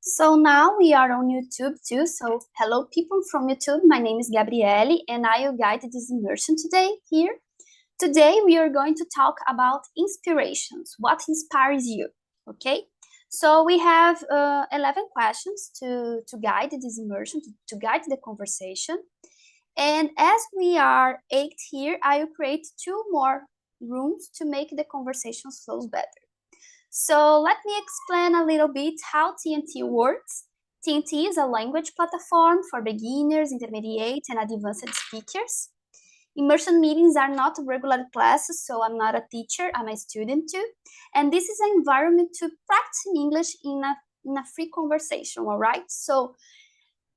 So now we are on YouTube too. So hello people from YouTube. My name is Gabriele and I will guide this immersion today here. Today we are going to talk about inspirations. What inspires you? Okay. So we have 11 questions to guide this immersion, to guide the conversation. And as we are 8 here, I will create 2 more rooms to make the conversation flows better. So let me explain a little bit how TNT works. TNT is a language platform for beginners, intermediate, and advanced speakers. Immersion meetings are not regular classes, so I'm not a teacher, I'm a student too. And this is an environment to practice English in a free conversation, all right? So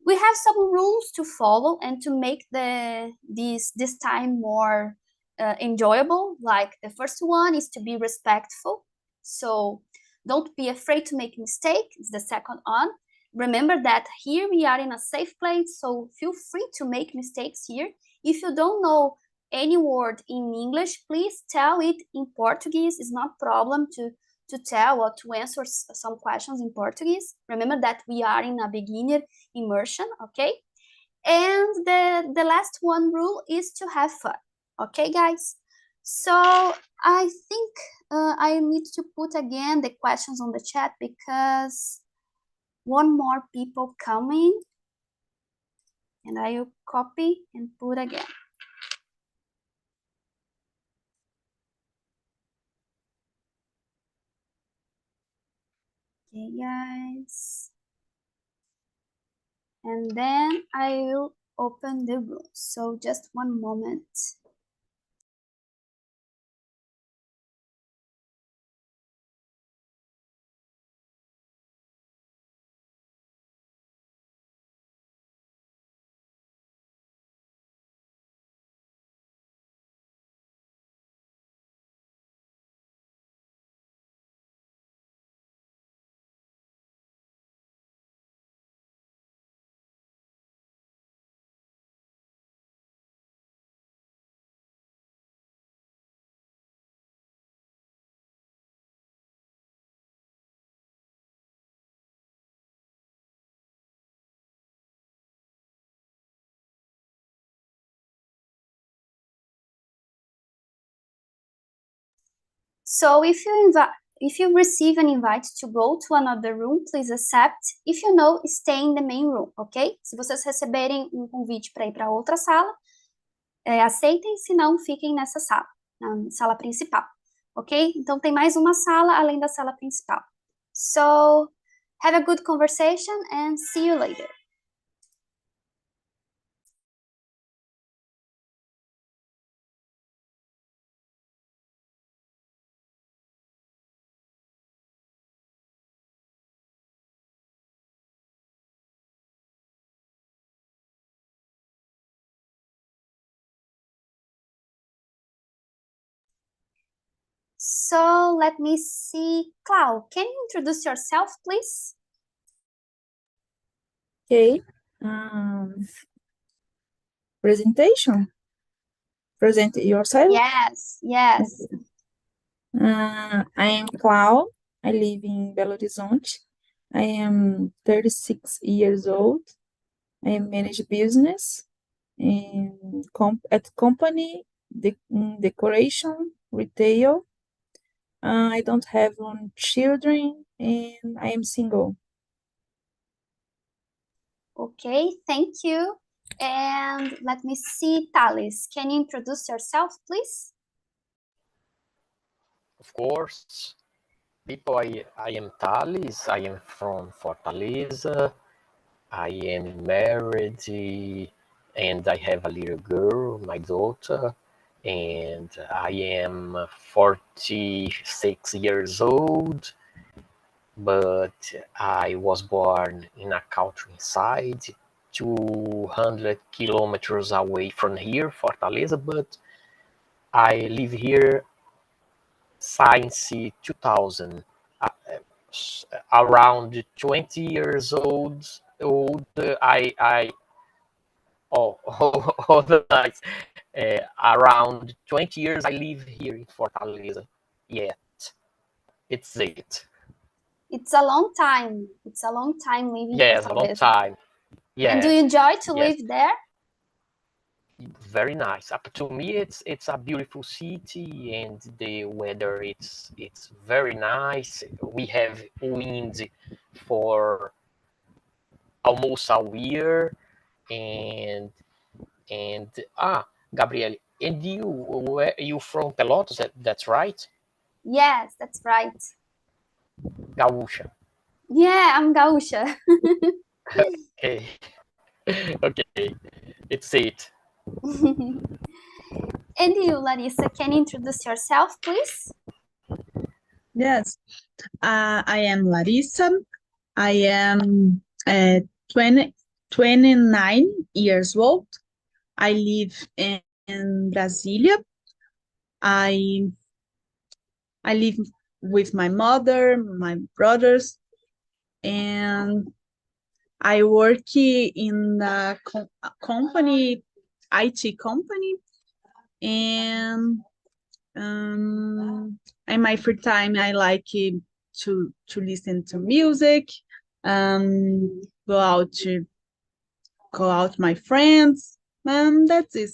we have some rules to follow and to make this time more enjoyable. Like the first one is to be respectful. So don't be afraid to make mistake. It's the second one. Remember that here we are in a safe place, so feel free to make mistakes here. If you don't know any word in English, please tell it in Portuguese. It's not problem to tell or to answer some questions in Portuguese. Remember that we are in a beginner immersion, okay? And the last one rule is to have fun, okay, guys? So I think I need to put again the questions on the chat because one more people coming, and I will copy and put again. Okay, guys. And then I will open the room. So just one moment. So if you receive an invite to go to another room, please accept. If you know, stay in the main room, ok? Se vocês receberem um convite para ir para outra sala, aceitem, se não, fiquem nessa sala, na sala principal, ok? Então tem mais uma sala além da sala principal. So have a good conversation and see you later. So let me see. Clau, can you introduce yourself, please? Okay. Presentation. Present yourself. Yes, yes. I am Clau. I live in Belo Horizonte. I am 36 years old. I manage business in at company, decoration, retail. I don't have children and I am single. Okay, thank you. And let me see, Thales, can you introduce yourself, please? Of course. People, I am Thales. I am from Fortaleza. I am married and I have a little girl, my daughter, and I am 46 years old, but I was born in a countryside 200 kilometers away from here, Fortaleza, but I live here since 2000. Around 20 years old, nice. Around 20 years I live here in Fortaleza. Yet, it's it. It's a long time. It's a long time living in Yes, a long Fortaleza. time. And do you Yes, enjoy to yes, live there? very nice. To me, it's a beautiful city, and the weather it's very nice. We have wind for almost a year, and Gabriel, and where you from Pelotas? That's right, Yes, that's right. Gaúcha. Yeah, I'm Gaúcha. Okay, okay, it's it. And you, Larissa, can you introduce yourself, please? Yes, I am Larissa. I am 20, 29 years old. I live in Brasilia. I I live with my mother, my brothers, and I work in a company, IT company, and in my free time, I like to listen to music, go out to go out my friends. That's it.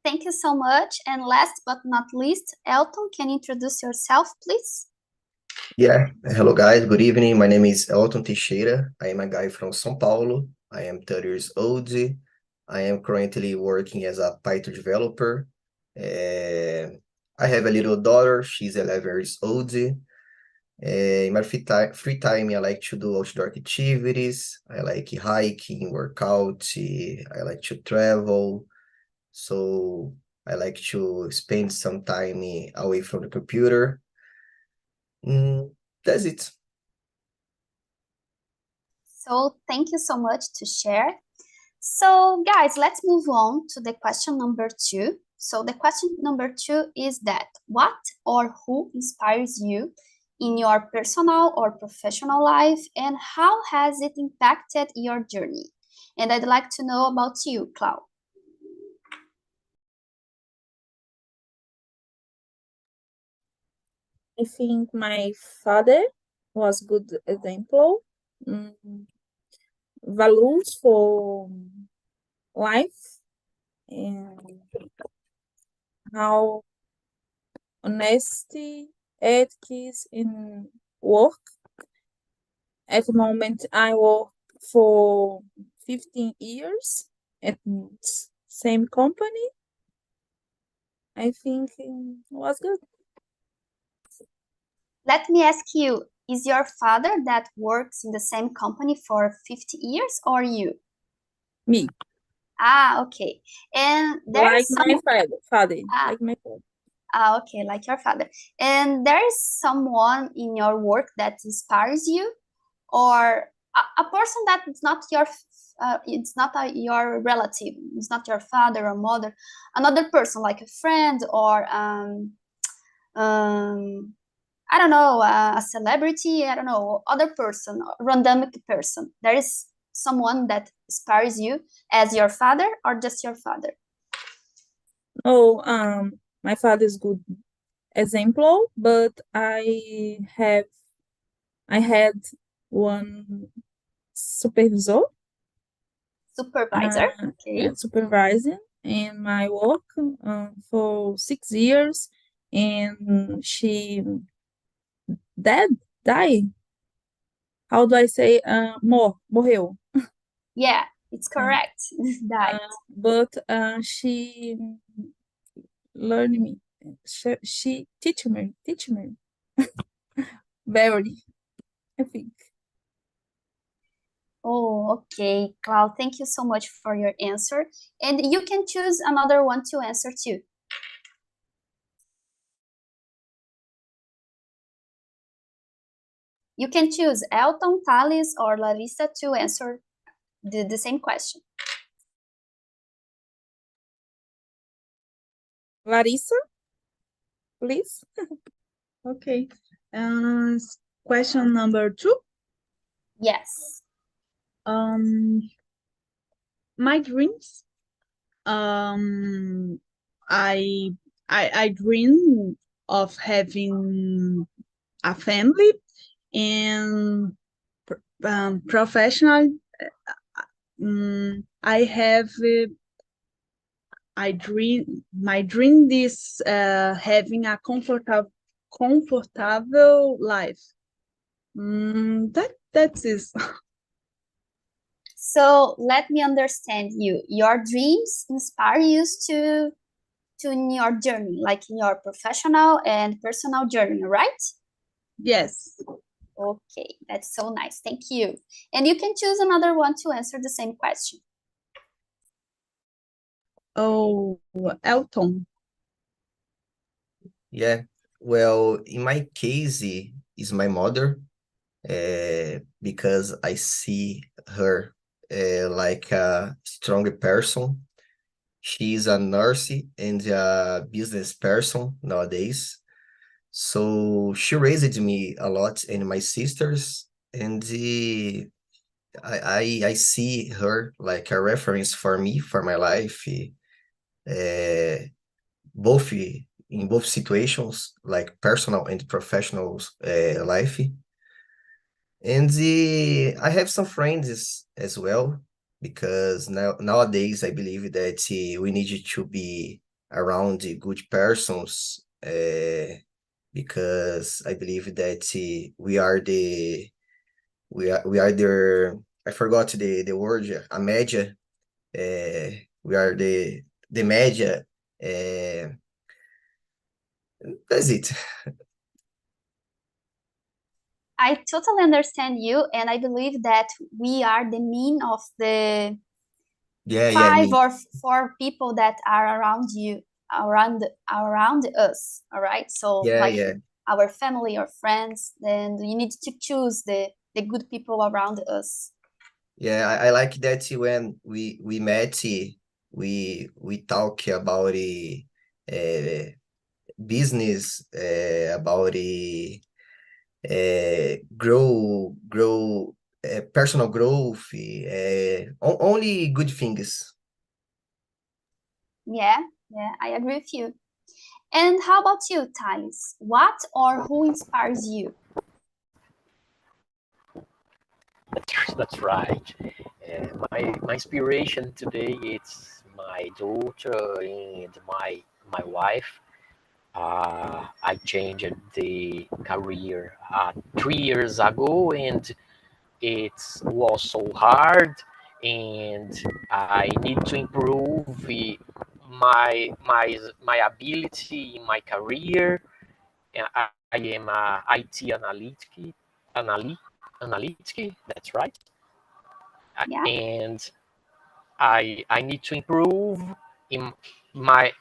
Thank you so much. And last but not least, Elton, can you introduce yourself, please? Yeah, hello guys, good evening. My name is Elton Teixeira. I am a guy from São Paulo. I am 30 years old. I am currently working as a Python developer. I have a little daughter, she's 11 years old. In my free time, I like to do outdoor activities. I like hiking, workout. I like to travel. So I like to spend some time away from the computer. That's it. So thank you so much to share. So guys, let's move on to the question number 2. So the question number 2 is that what or who inspires you in your personal or professional life, and how has it impacted your journey? And I'd like to know about you, Clau. I think my father was good example. Values for life and how honesty, ethics in work. At the moment, I work for 15 years at same company. I think it was good. Let me ask you, is your father that works in the same company for 50 years or you? Me, Okay. And there like is some... my father, Ah. like my father. Okay, like your father. And there is someone in your work that inspires you, or a person that is not your, it's not your relative, it's not your father or mother, another person like a friend or I don't know, a celebrity, I don't know, other person, random person. There is someone that inspires you as your father or just your father? Oh, my father is good example, but I had one supervisor, Supervisor, okay. supervising in my work for 6 years, and she died. How do I say? Morreu. Yeah, it's correct. Died. But she learned me. She teach me very, I think. Oh, okay, Clau, thank you so much for your answer. And you can choose another one to answer too. You can choose Elton, Thales, or Larissa to answer the same question. Larissa, please. Okay. Question number 2. Yes. My dreams. I dream of having a family, and professional. I have my dream is having a comfortable life. That's it. So let me understand you. Your dreams inspire you in your journey, like in your professional and personal journey, right? Yes. Okay, that's so nice. Thank you. And you can choose another one to answer the same question. Oh, Elton. Yeah, well, in my case, is my mother, because I see her like a strong person. She's a nurse and a business person nowadays. So she raised me a lot and my sisters, and I see her like a reference for me, for my life, both in both situations, like personal and professional life. And I have some friends as well, because nowadays I believe that we need to be around the good persons, because I believe that we are the, I forgot the word, a média. We are the média. That's it. I totally understand you, and I believe that we are the mean of the Yeah, five me. or four people that are around you, around us. All right. So like Yeah. our family or friends, then you need to choose the good people around us. Yeah, I like that when we met, we talk about business, about grow personal growth, only good things. Yeah, I agree with you. And how about you, Thais? What or who inspires you? That's right. My inspiration today it's my daughter and my wife. I changed the career 3 years ago, and it was so hard, and I need to improve my ability in my career. I am a IT analytic. That's right. Yeah. And I need to improve in my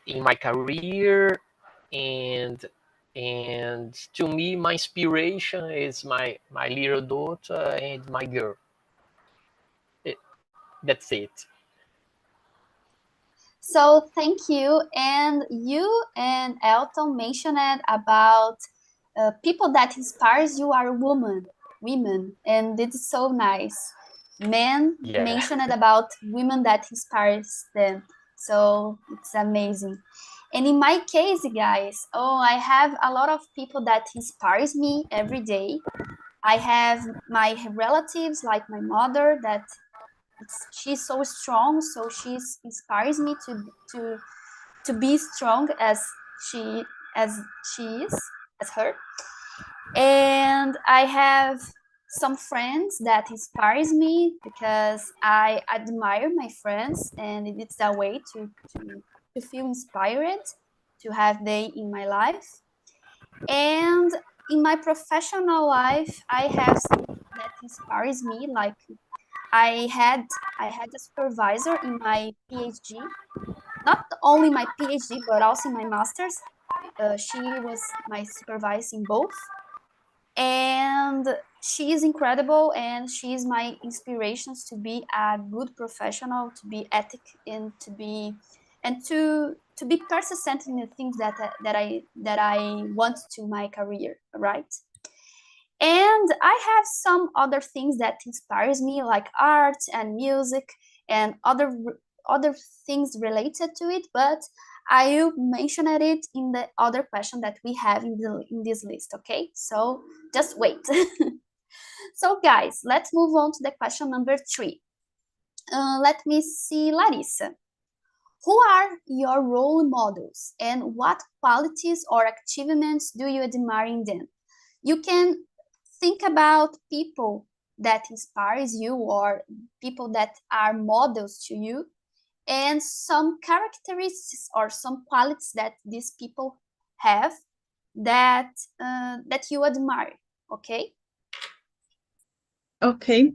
career, and to me my inspiration is my little daughter and my girl. It, that's it. So thank you. And you and Elton mentioned about people that inspires you are women, and it's so nice. Men Yeah. mentioned about women that inspires them. So it's amazing. And in my case, guys, I have a lot of people that inspires me every day. I have my relatives, like my mother, that she's so strong, so she inspires me to be strong she as she is as her. And I have some friends that inspires me because I admire my friends, and it's a way to feel inspired, to have they in my life. And in my professional life, I have some that inspires me, like I had a supervisor in my PhD, not only my PhD but also in my master's. She was my supervisor in both, and she is incredible, and she is my inspirations to be a good professional, to be ethic, and to be persistent in the things that I want to my career, right? And I have some other things that inspires me, like art and music and other things related to it, but I will mention it in the other question that we have in this list, okay? So just wait. So guys, let's move on to the question number 3. Let me see, Larissa. Who are your role models and what qualities or achievements do you admire in them? You can think about people that inspires you or people that are models to you, and some characteristics or some qualities that these people have that you admire, okay? Okay.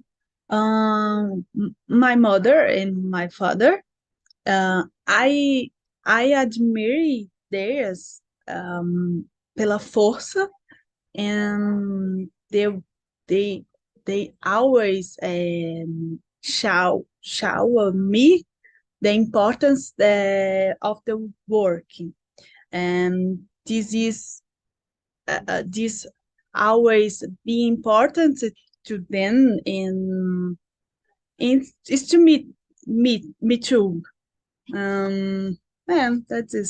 My mother and my father, I admire theirs pela força, and they always show me the importance of the work, and this always be important to them, and is to me too. And that's it.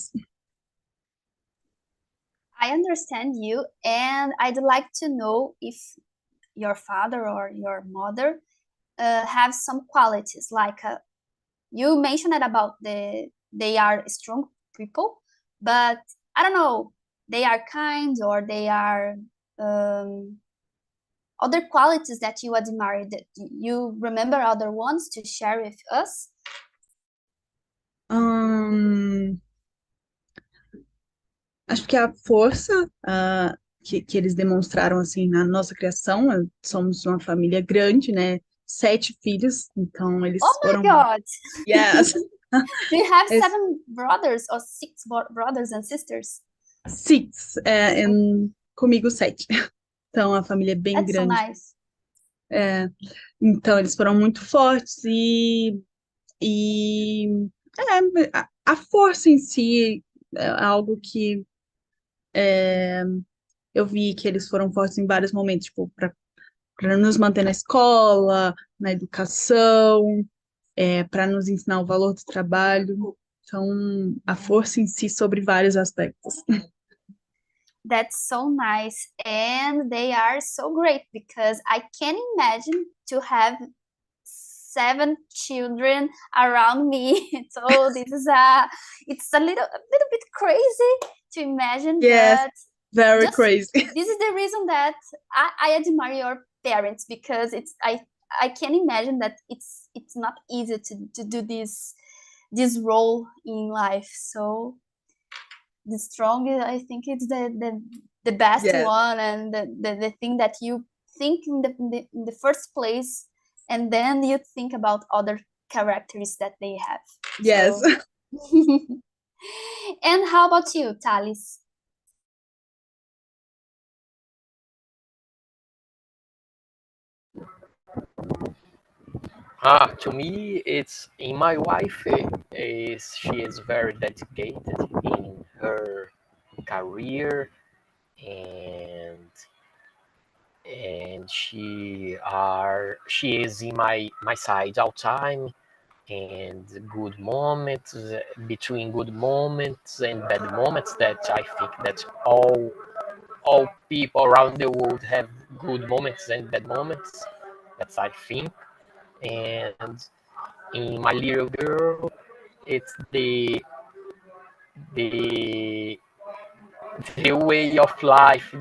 I understand you, and I'd like to know if your father or your mother have some qualities like you mentioned about they are strong people, but I don't know, they are kind or they are other qualities that you admire, that you remember other ones to share with us? Acho que a força que eles demonstraram assim na nossa criação, somos uma família grande, né? 7 filhos, então eles Oh my foram. God! Yes. Do you have It's 7 brothers or 6 brothers and sisters? 6, comigo 7. Então a família é bem That's so grande. nice. Então eles foram muito fortes e a força em si é algo que eu vi que eles foram fortes em vários momentos, tipo, para nos manter na escola, na educação, para nos ensinar o valor do trabalho. Então, a força em si sobre vários aspectos. That's so nice, and they are so great because I can imagine to have 7 children around me. So this is it's a little bit crazy to imagine. Yes, but very crazy. This is the reason that I admire your parents, because I can imagine that it's not easy to do this role in life. So the strong, I think it's the best Yes. one, and the thing that you think in the first place, and then you think about other characteristics that they have. Yes. So. And how about you, Thalys? To me, it's in my wife. She is very dedicated in her career, and she is in my side all time, and good moments, between good moments and bad moments, that I think that all people around the world have good moments and bad moments. That's I think. And in my little girl, it's the way of life,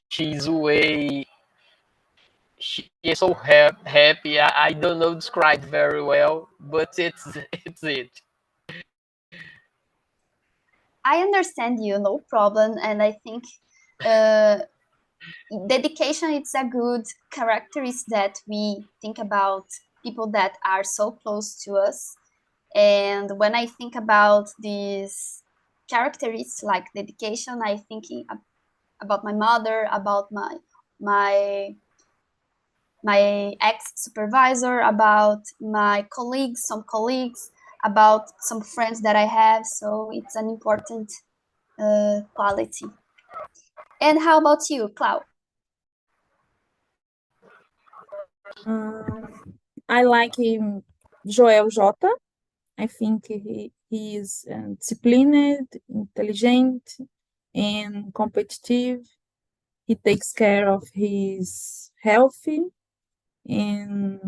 she's way she is so happy. I don't know describe very well, but it's it. I understand you, no problem, and I think dedication, it's a good characteristic that we think about people that are so close to us. And when I think about these characteristics like dedication, I thinking about my mother, about my ex-supervisor, about my colleagues, some colleagues, about some friends that I have. So it's an important quality. And how about you, Clau? I like Joel J. I think he is disciplined, intelligent, and competitive. He takes care of his health and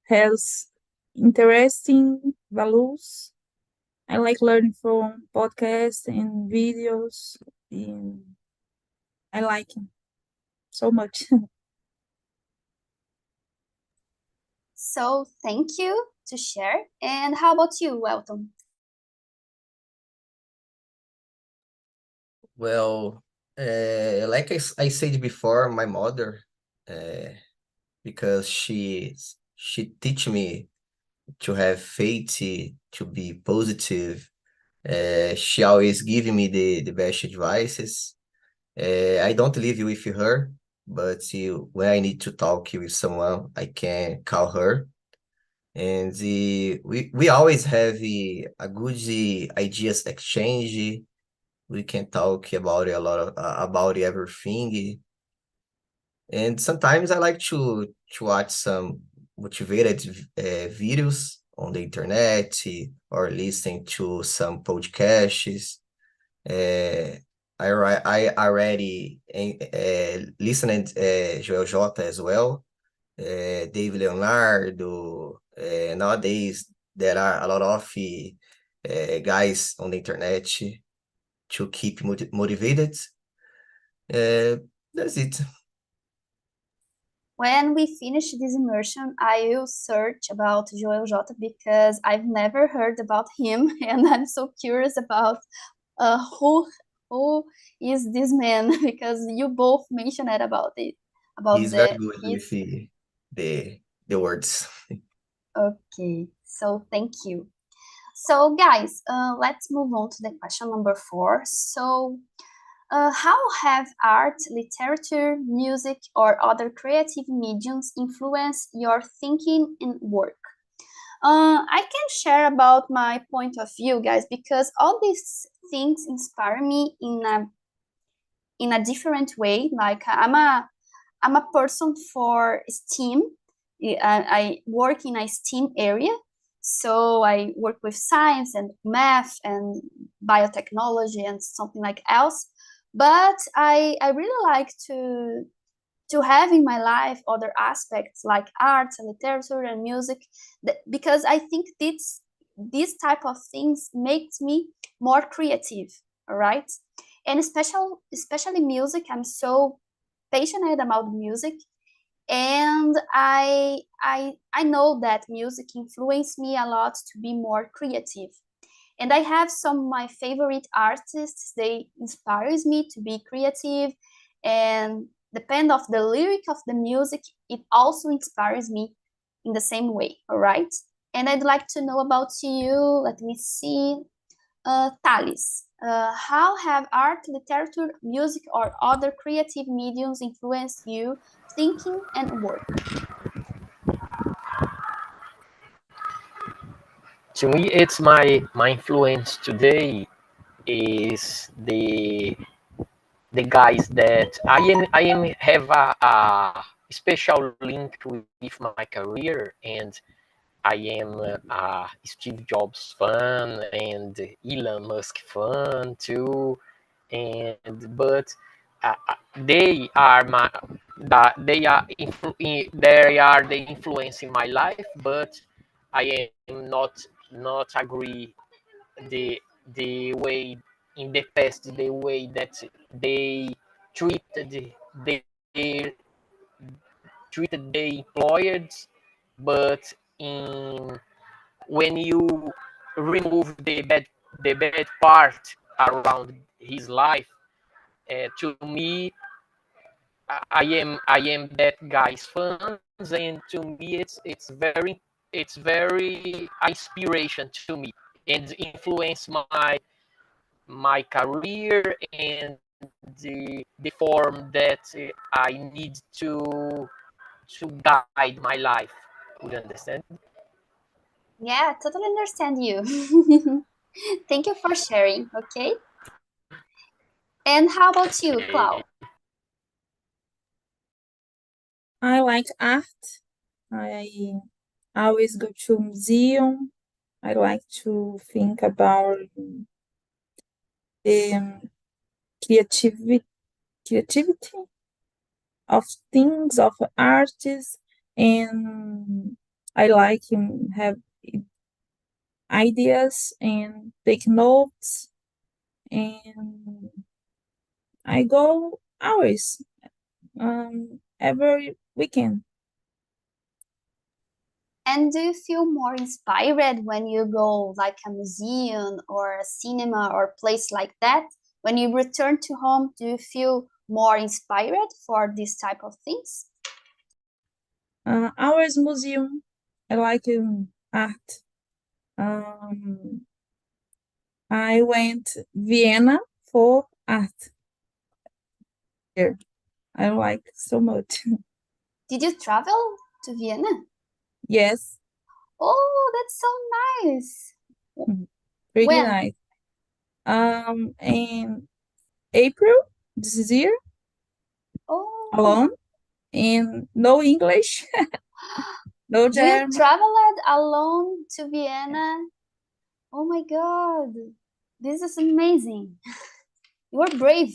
has interesting values. I like learning from podcasts and videos, and I like him so much. So thank you to share. And how about you, Welton? Well, like I said before, my mother, because she teach me to have faith, to be positive. She always give me the best advices. I don't live with her, but when I need to talk with someone, I can call her. And we always have a good ideas exchange. We can talk about a lot of about everything. And sometimes I like to watch some motivated videos on the internet or listen to some podcasts. Uh, I already listened Joel J as well, Dave Leonardo. Nowadays there are a lot of guys on the internet to keep motivated. That's it. When we finish this immersion, I will search about Joel J because I've never heard about him, and I'm so curious about who is this man because you both mentioned it about it about He's very the good his. with the words. Okay, so thank you. So guys, let's move on to the question number 4. So how have art, literature, music, or other creative mediums influenced your thinking and work? I can share about my point of view, guys, because all these things inspire me in a different way. Like I'm a person for STEAM. I work in a STEAM area, so I work with science and math and biotechnology and something like else. But I really like to have in my life other aspects like arts and literature and music, because I think these type of things makes me more creative. All right, and especially music. I'm so passionate about music, and I know that music influenced me a lot to be more creative. And I have some of my favorite artists. They inspires me to be creative, and depend of the lyric of the music, it also inspires me in the same way. All right, and I'd like to know about you. Let me see. Thales, how have art, literature, music, or other creative mediums influenced you thinking and work? To me, it's my influence today is the guys that I am have a special link with my career, and I am Steve Jobs fan and Elon Musk fan too, and but they are they are the influence in my life, but I am not agree the way in the past, the way that they treated they treated the employers, but in when you remove the bad part around his life, to me, I am that guy's fans, and to me it's very inspiration to me and influence my career and the form that I need to guide my life. Would you understand? Yeah, totally understand you. Thank you for sharing. Okay. And how about you, Okay. Clau? I like art. I I always go to museum. I like to think about the creativity of things, of artists, and I like have ideas and take notes, and I go always every weekend. And do you feel more inspired when you go like a museum or a cinema or place like that? When you return to home, do you feel more inspired for this type of things? Always museum. I like art. Um, I went Vienna for art. Here, I like so much. Did you travel to Vienna? Yes, Oh, that's so nice. pretty When? nice. In April this year, Oh, alone, and no English, no do you German. traveled alone to Vienna? Oh my God, this is amazing. You are brave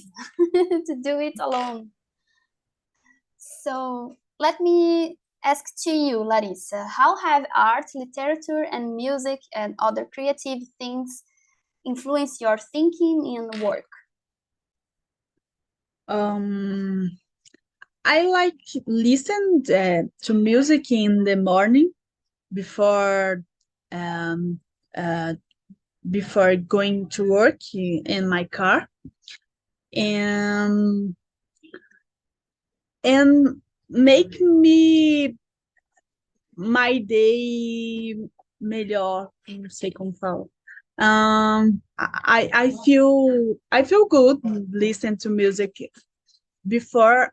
to do it alone. So let me ask to you, Larissa, how have art, literature, and music and other creative things influenced your thinking and work? I like listen to music in the morning before um, uh, before going to work in my car, and make me my day melhor, não sei como falo. I feel good listen to music before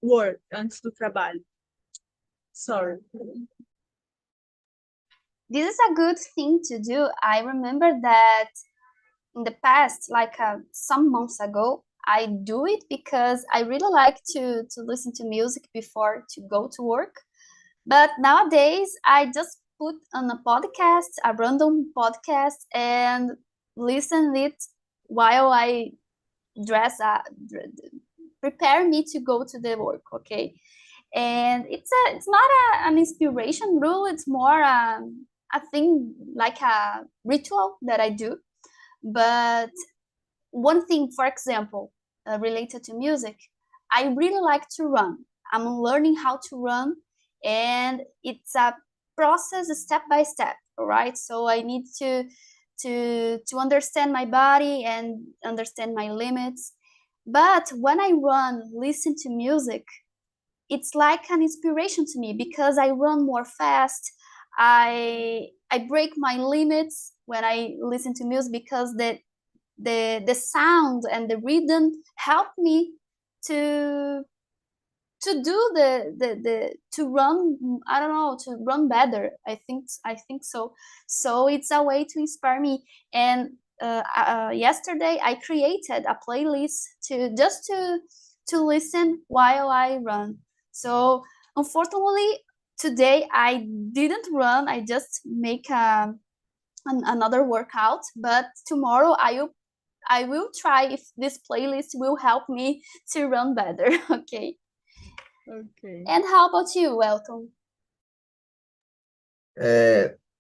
work, antes do trabalho. Sorry. This is a good thing to do. I remember that in the past, like some months ago, I do it because I really like to listen to music before to go to work. But nowadays, I just put on a podcast, a random podcast, and listen it while I dress up, prepare me to go to the work. Okay, and it's not an inspiration rule. It's more a thing like a ritual that I do. But one thing, for example, related to music, I really like to run. I'm learning how to run, and it's a process step by step, right? So I need to understand my body and understand my limits. But when I run, listen to music, it's like an inspiration to me because I run more fast. I break my limits when I listen to music because the sound and the rhythm help me to do the to run, I don't know, to run better. I think so. So it's a way to inspire me. And yesterday I created a playlist to just to listen while I run. So unfortunately today I didn't run. I just make another workout, but tomorrow I will try if this playlist will help me to run better. Okay. Okay. And how about you, Welton?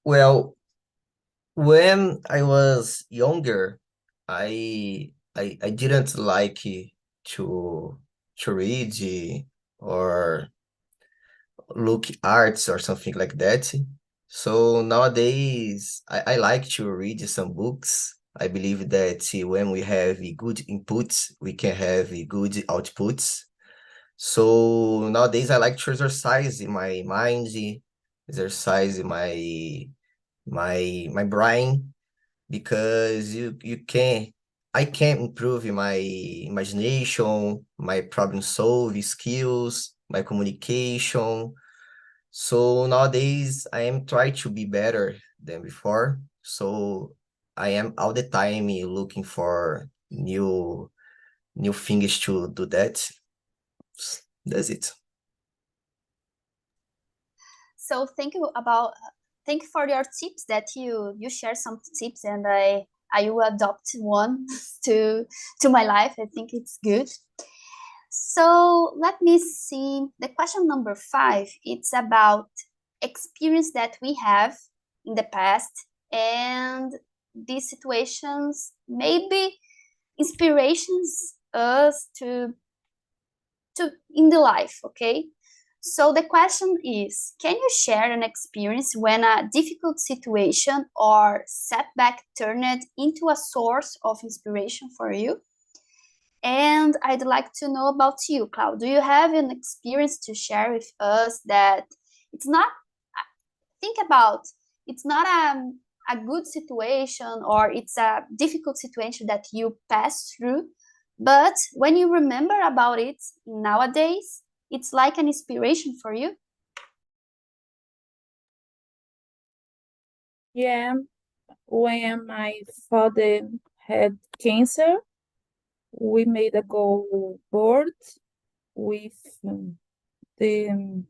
Well, when I was younger, I didn't like to read or look arts or something like that. So nowadays, I like to read some books. I believe that when we have a good inputs, we can have a good outputs. So nowadays, I like to exercise my mind, exercise my brain, because I can improve my imagination, my problem solving skills, my communication. So nowadays I am trying to be better than before. So I am all the time looking for new things to do that. That's it. So thank you for your tips that you share some tips, and I will adopt one to my life. I think it's good. So let me see. The question number 5, it's about experience that we have in the past, and these situations maybe inspirations us to in the life, okay? So the question is, can you share an experience when a difficult situation or setback turned into a source of inspiration for you? And I'd like to know about you, Cloud. Do you have an experience to share with us that it's not, think about, it's not a good situation or it's a difficult situation that you pass through, but when you remember about it nowadays, it's like an inspiration for you? Yeah, when my father had cancer, we made a goal board with the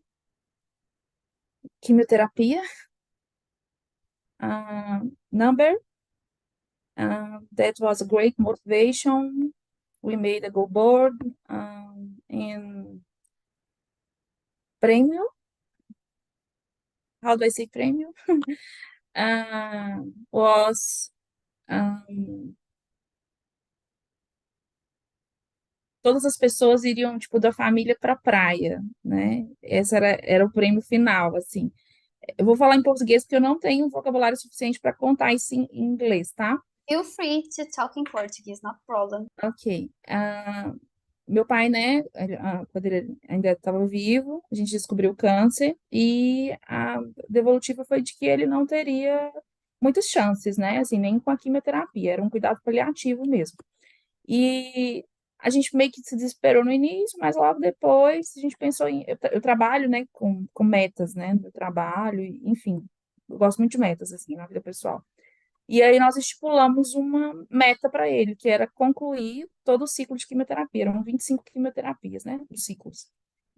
chemotherapy number. That was a great motivation. We made a goal board and prêmio. How do I say prêmio? Was todas as pessoas iriam, tipo, da família para a praia, né? Esse era o prêmio final, assim. Eu vou falar em português porque eu não tenho vocabulário suficiente para contar isso em inglês, tá? Feel free to talk in Portuguese, no problem. Ok. Meu pai, né, quando ele ainda estava vivo, a gente descobriu o câncer e a devolutiva foi de que ele não teria muitas chances, né? Assim, nem com a quimioterapia, era um cuidado paliativo mesmo. E a gente meio que se desesperou no início, mas logo depois a gente pensou em. Eu trabalho, né, com metas, né, do trabalho, enfim, eu gosto muito de metas, assim, na vida pessoal. E aí nós estipulamos uma meta para ele, que era concluir todo o ciclo de quimioterapia. Eram 25 quimioterapias, né, os ciclos.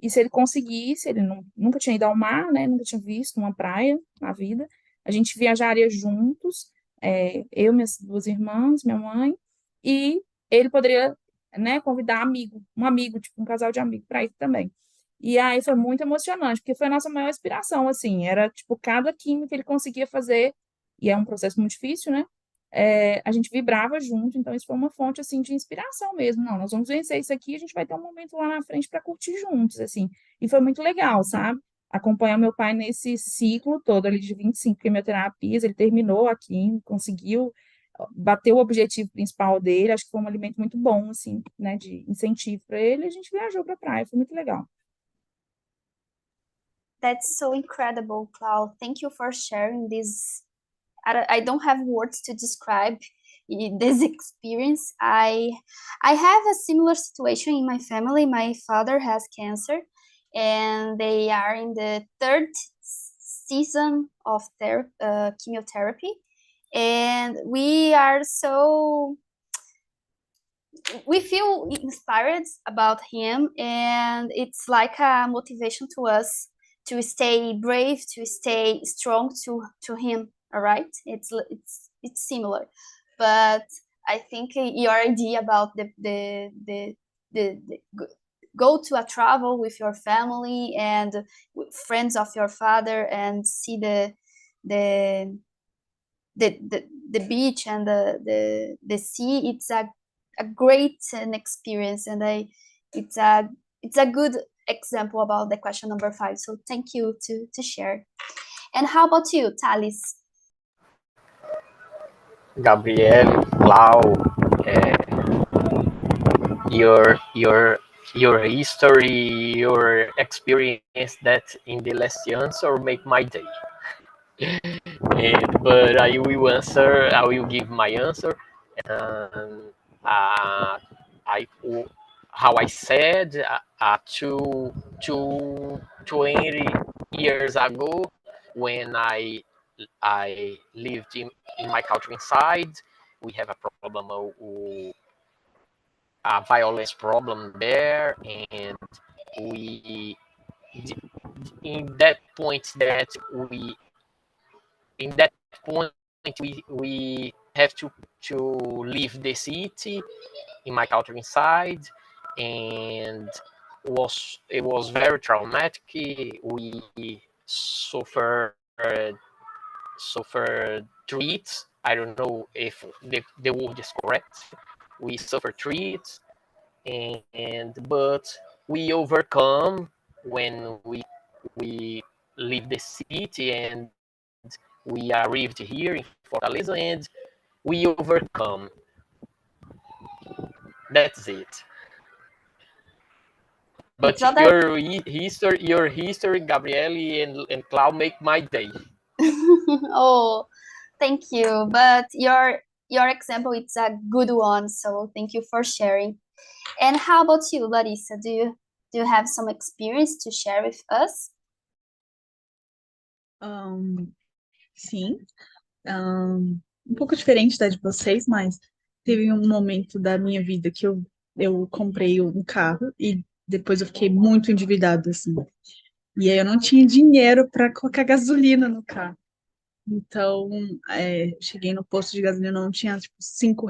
E se ele conseguisse, ele nunca tinha ido ao mar, né, nunca tinha visto uma praia na vida, a gente viajaria juntos, eu, minhas 2 irmãs, minha mãe, e ele poderia, né, convidar um amigo, tipo um casal de amigos para ir também. E aí foi muito emocionante, porque foi a nossa maior inspiração, assim, era tipo cada química que ele conseguia fazer, e é um processo muito difícil, né? A gente vibrava junto, então isso foi uma fonte assim de inspiração mesmo. Não, nós vamos vencer isso aqui, a gente vai ter um momento lá na frente para curtir juntos, assim. E foi muito legal, sabe? Acompanhar meu pai nesse ciclo todo ali de 25 quimioterapias, ele terminou aqui, conseguiu bater o objetivo principal dele, acho que foi um alimento muito bom, assim, né, de incentivo para ele, e a gente viajou para a praia, foi muito legal. That's so incredible, Cloud. Thank you for sharing this. I don't have words to describe this experience. I have a similar situation in my family. My father has cancer, and they are in the 3rd season of their chemotherapy, and we feel inspired about him, and it's like a motivation to us to stay brave, to stay strong to him. All right, it's similar, but I think your idea about the go to a travel with your family and with friends of your father and see the beach and the sea, it's a great experience, and it's a good example about the question number 5. So thank you to share. And how about you, Thales? Gabriel, Clau, your history, your experience that in the last answer make my day. But I will give my answer. And I how I said 20 years ago, when I lived in my country inside, we have a problem, a violence problem there, and we in that point that we in that point we have to leave the city in my country inside, and it was very traumatic. We suffered suffered treats. I don't know if the word is correct. We suffered treats, and but we overcome when we leave the city, and we arrived here in Fortaleza, and we overcome. That's it. But It's not that. your history, Gabriele and Cloud, make my day. Oh, thank you. But your example, it's a good one. So thank you for sharing. And how about you, Larissa? Do you have some experience to share with us? Sim, um pouco diferente da de vocês, mas teve um momento da minha vida que eu comprei um carro e depois eu fiquei muito endividada, assim. E aí eu não tinha dinheiro para colocar gasolina no carro. Então, cheguei no posto de gasolina, não tinha, tipo, R$ 5.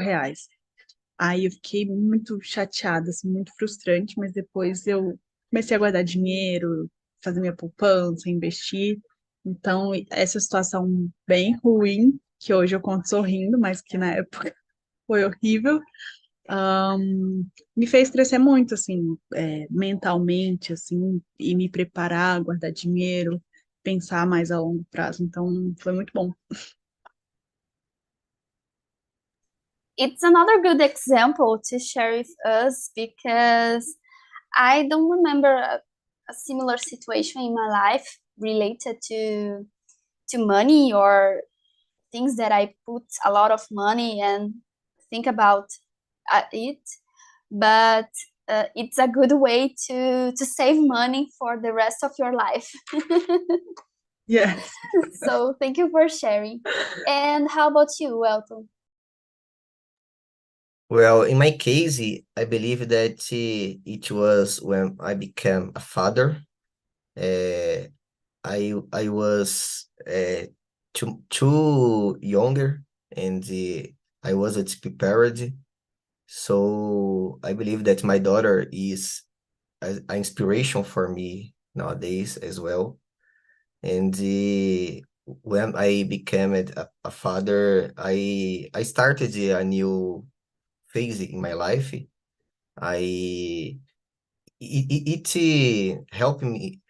Aí eu fiquei muito chateada, assim, muito frustrante, mas depois eu comecei a guardar dinheiro, fazer minha poupança, investir. Então, essa situação bem ruim, que hoje eu conto sorrindo, mas que na época foi horrível, me fez crescer muito, assim, mentalmente, assim, e me preparar, guardar dinheiro, pensar mais a longo prazo. Então, foi muito bom. It's another good example to share with us because I don't remember a similar situation in my life related to money or things that I put a lot of money and think about it. But it's a good way to save money for the rest of your life. Yes. So thank you for sharing. And how about you, Welton? Well, in my case, I believe that it was when I became a father. Uh, I was too younger, and I wasn't prepared. So I believe that my daughter is an inspiration for me nowadays as well. And when I became a father, I started a new phase in my life. I it helped me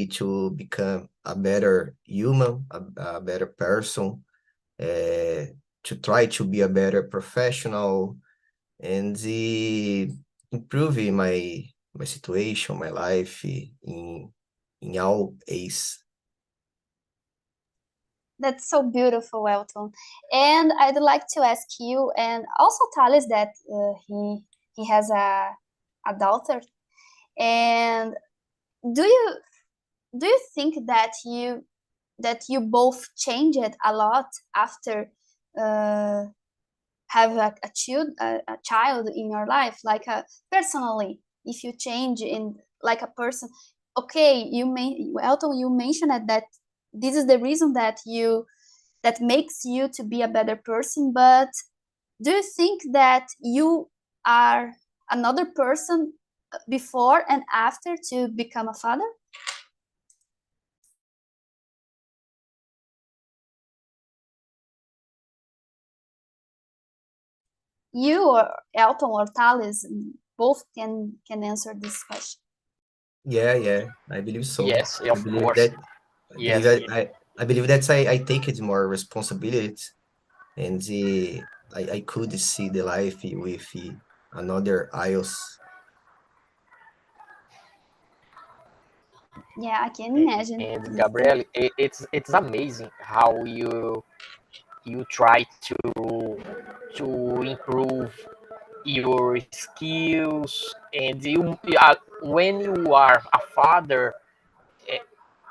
to become a better human, a better person, to try to be a better professional, and improve my situation, my life in all ways. That's so beautiful, Welton. And I'd like to ask you, and also Thales, that he has a daughter. And do you think that you both changed a lot after uh, have a child in your life, like personally, if you change in like a person? Okay, Elton, you mentioned that this is the reason that makes you to be a better person, but do you think that you are another person before and after to become a father? You or Elton or Thales both can answer this question. Yeah, I believe so. Yes, I of believe course. that Yes. I believe that I take it more responsibility, and I could see the life with another eyes. Yeah, I can imagine. And Gabrielle, it's amazing how you try to improve your skills, and when you are a father, eh,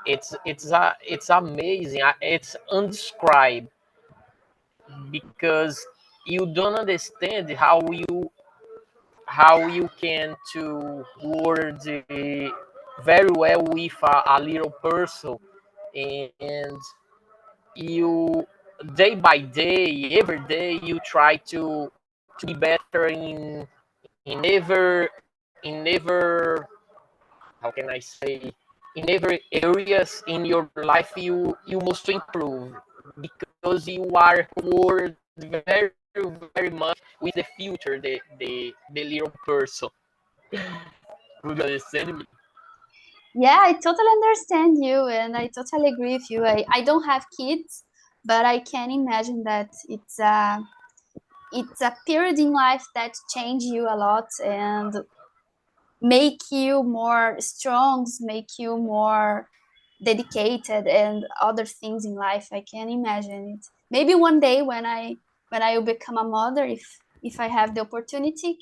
it's amazing. It's undescribed, because you don't understand how you can to word very well with a little person, and you day by day, every day, you try to be better in how can I say, in every areas in your life you must improve, because you are worried very very much with the future, the little person. Would you understand me? Yeah, I totally understand you, and I totally agree with you. I don't have kids, but I can imagine that it's a period in life that change you a lot and make you more strong, make you more dedicated, and other things in life. I can imagine it. Maybe one day when I will become a mother, if I have the opportunity,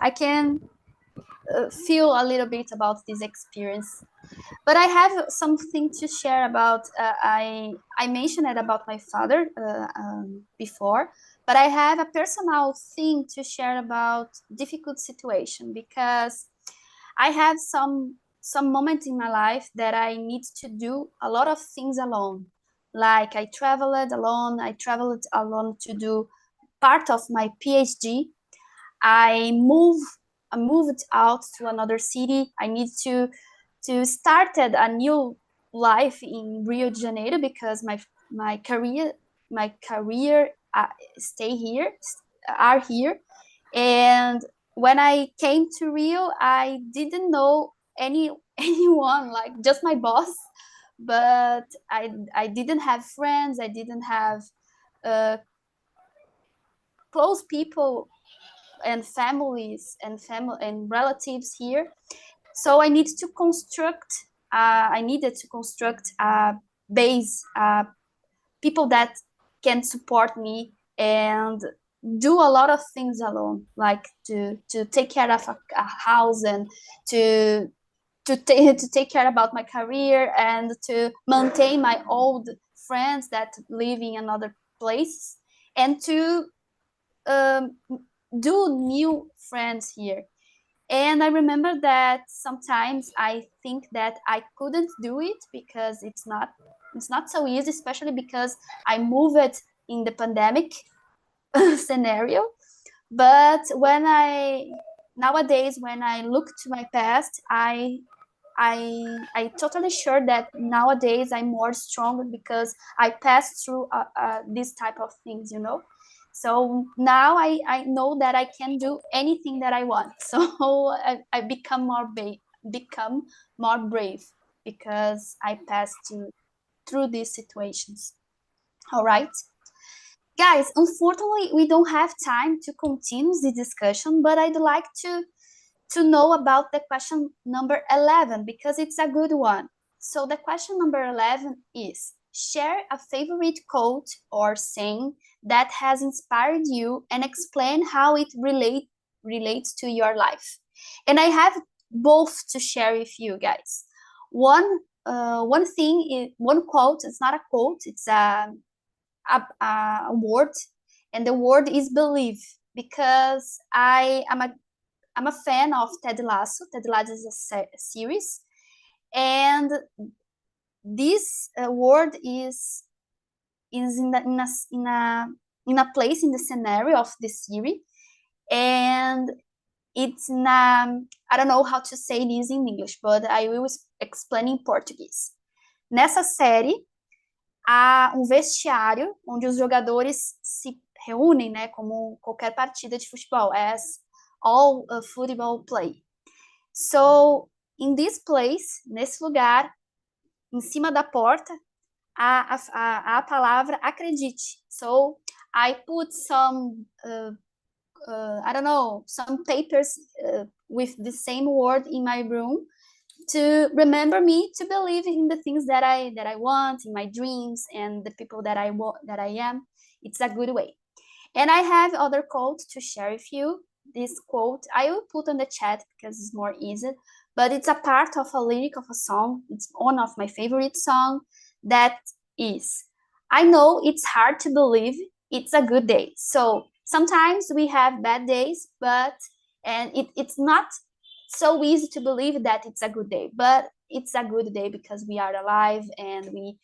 I can feel a little bit about this experience. But I have something to share about. I mentioned it about my father before, but I have a personal thing to share about difficult situation, because I have some moments in my life that I need to do a lot of things alone. Like I traveled alone. I traveled alone to do part of my PhD. I move I moved out to another city. I need to started a new life in Rio de Janeiro, because my career stay here are here. And when I came to Rio, I didn't know anyone, like just my boss. But I didn't have friends. I didn't have uh, close people and families and family and relatives here. So I needed to construct a base, people that can support me and do a lot of things alone, like to take care of a house, and to to take care about my career, and to maintain my old friends that live in another place, and to um, do new friends here. And I remember that sometimes I think that I couldn't do it, because it's not so easy, especially because I moved in the pandemic scenario. But nowadays when I look to my past, I totally sure that nowadays I'm more stronger, because I passed through this type of things, you know. So now I know that I can do anything that I want. So I become more brave, because I passed through these situations. All right, guys. Unfortunately, we don't have time to continue the discussion, but I'd like to know about the question number 11, because it's a good one. So the question number 11 is: share a favorite quote or saying that has inspired you, and explain how it relates to your life. And I have both to share with you guys. One thing is one quote. It's not a quote. It's a word, and the word is believe, because I'm a fan of Ted Lasso. Ted Lasso is a series, and this word is in a place in the scenario of the series, and it's in I don't know how to say this in English, but I will explain in Portuguese. Nessa série, há vestiário onde os jogadores se reúnem, né, como qualquer partida de futebol, as all football play. So, in this place, nesse lugar, em cima da porta, há a palavra acredite. So, I put some, I don't know, some papers with the same word in my room, to remember me to believe in the things that I want, in my dreams, and the people that I am. It's a good way. And I have other quotes to share with you. This quote I will put on the chat because it's more easy, but it's a part of a lyric of a song. It's one of my favorite songs, that is: I know it's hard to believe it's a good day. So sometimes we have bad days, but it's not so easy to believe that it's a good day, but it's a good day because we are alive and we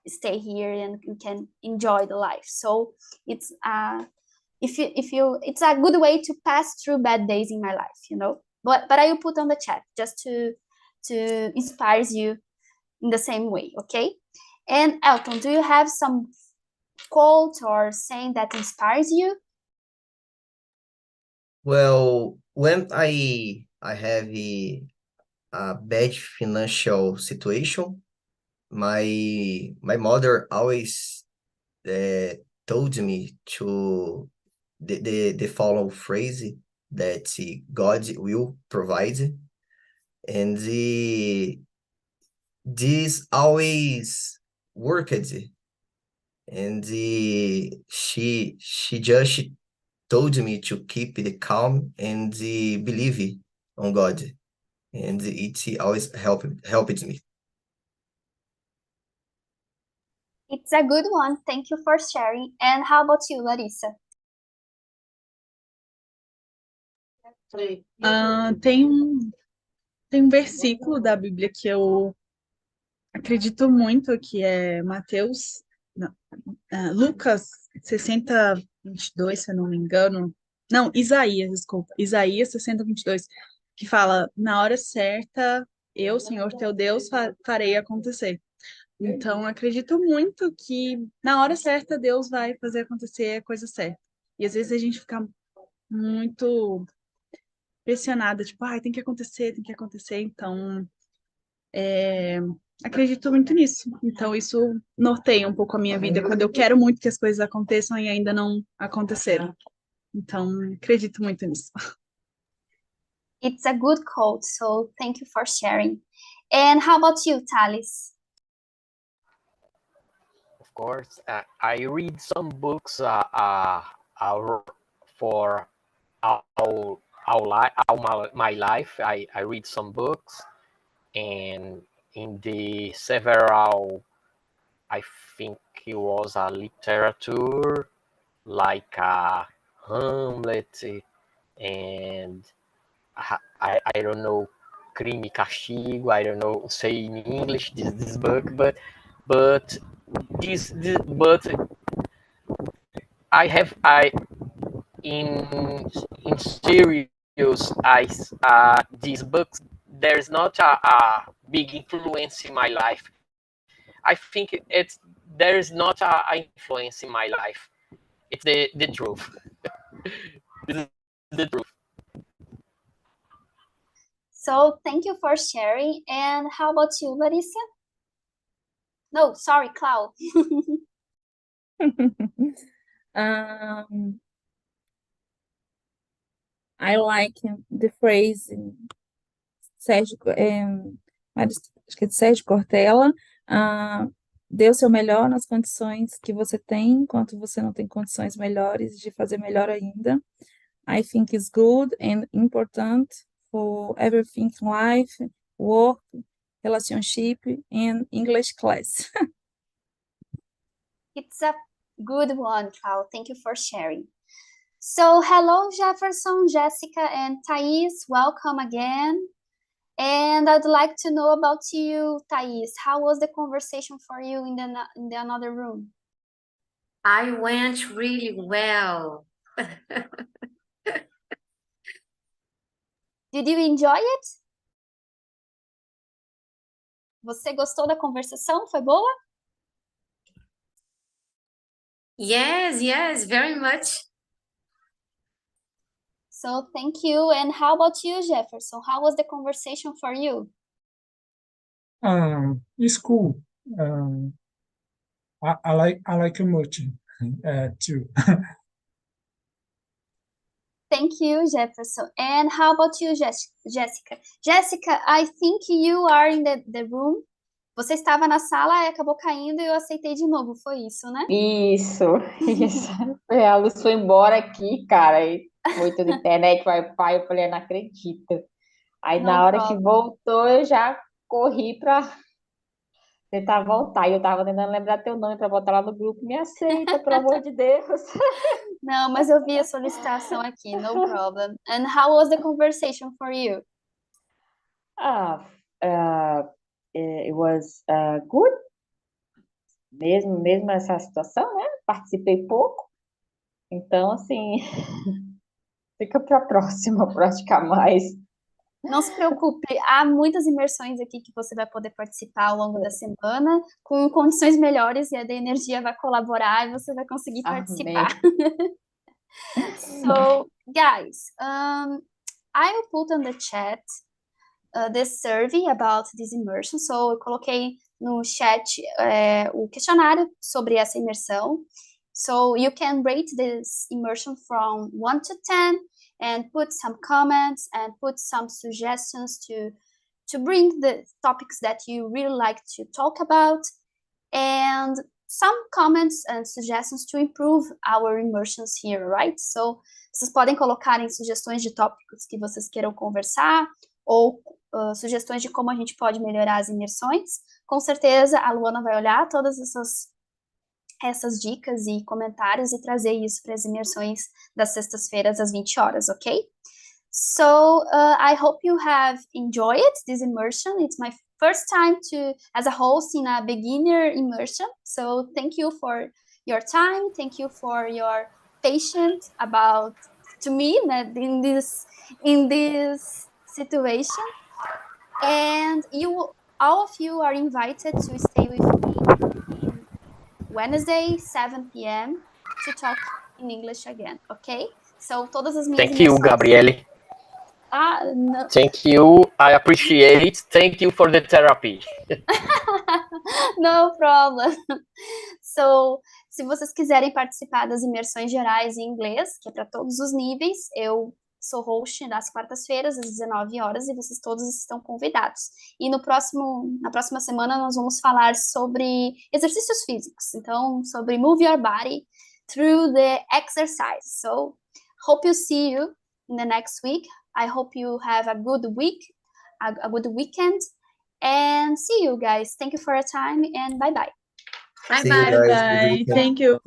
stay here and we can enjoy the life. So it's it's a good way to pass through bad days in my life, you know. But I will put on the chat just to inspire you in the same way, okay? And Elton, do you have some quote or saying that inspires you? Well, when I have a bad financial situation, my mother always told me to the follow phrase that God will provide, and this always worked, and she just told me to keep the calm and believe on God, and it always helped me. It's a good one. Thank you for sharing. And how about you, Larissa? Tem um versículo da Bíblia que eu acredito muito, que é Mateus, não, Lucas 60:22, se eu não me engano. Não, Isaías, desculpa. Isaías 60:22, que fala: na hora certa, eu, Senhor teu Deus, farei acontecer. Então, acredito muito que na hora certa Deus vai fazer acontecer a coisa certa. E às vezes a gente fica muito pressionada, tipo, ai, tem que acontecer, tem que acontecer. Então, acredito muito nisso. Então, isso norteia um pouco a minha vida quando eu quero muito que as coisas aconteçam e ainda não aconteceram. Então, acredito muito nisso. It's a good quote, so thank you for sharing. And how about you, Thales? Of course, I read some books for my life. I read some books, and in the several, I think it was a literature like Hamlet, and I don't know, Crime e Castigo. I don't know say in English this book, but but I in serious these books, there's not a big influence in my life. I think there is not a influence in my life. It's the truth. This is the truth. So thank you for sharing. And how about you, Larissa? No, sorry, Clau. I like the phrase Sérgio, acho que é de Sérgio Cortella, dê o seu melhor nas condições que você tem, enquanto você não tem condições melhores de fazer melhor ainda. I think it's good and important for everything in life, work, relationship, and English class. It's a good one, Clau. Thank you for sharing. So hello, Jefferson, Jessica, and Thais. Welcome again. And I'd like to know about you, Thais. How was the conversation for you in the another room? I went really well. Did you enjoy it? Você gostou da conversação? Foi boa? Yes, very much. So thank you. And how about you, Jefferson? How was the conversation for you? It's cool. I like it much too. Thank you, Jefferson. And how about you, Jessica? Jessica, I think you are in the room. Você estava na sala e acabou caindo e eu aceitei de novo. Foi isso, né? Isso, isso. A luz foi embora aqui, cara. E muito de internet, Wi-Fi, eu falei, eu não acredito. Aí No na hora que problem. voltou, eu já corri para tentar voltar. E eu tava tentando lembrar teu nome para botar lá no grupo. Me aceita, pelo amor de Deus. Não, mas eu vi a solicitação aqui, no problem. And how was the conversation for you? It was good, mesmo essa situação, né? Participei pouco, então, assim, fica para a próxima praticar mais. Não se preocupe, há muitas imersões aqui que você vai poder participar ao longo da semana, com condições melhores, e a da energia vai colaborar e você vai conseguir participar. So, guys, I will put on the chat this survey about this immersion. So, eu coloquei no chat o questionário sobre essa imersão. So, you can rate this immersion from 1 to 10 and put some comments and put some suggestions to bring the topics that you really like to talk about, and some comments and suggestions to improve our immersions here, right? So, vocês podem colocar em sugestões de tópicos que vocês queiram conversar, ou sugestões de como a gente pode melhorar as imersões. Com certeza, a Luana vai olhar todas essas dicas e comentários e trazer isso para as imersões das sextas-feiras às 20 horas, ok? So, I hope you have enjoyed this immersion. It's my first time as a host in a beginner immersion. So, thank you for your time. Thank you for your patience to me in this situation. And all of you are invited to stay with me in Wednesday, 7 p.m. to talk in English again, okay? So, todas as minhas Thank you, Gabriele. No. Thank you. I appreciate. Thank you for the therapy. No problem. So, se vocês quiserem participar das imersões gerais em inglês, que é para todos os níveis, eu sou host das quartas-feiras, às 19 horas, e vocês todos estão convidados. E na próxima semana, nós vamos falar sobre exercícios físicos. Então, sobre move your body through the exercise. So, hope you see you in the next week. I hope you have a good week, a good weekend, and see you guys. Thank you for your time, and bye-bye. See you Bye-bye. guys. Good Bye. weekend. Thank you.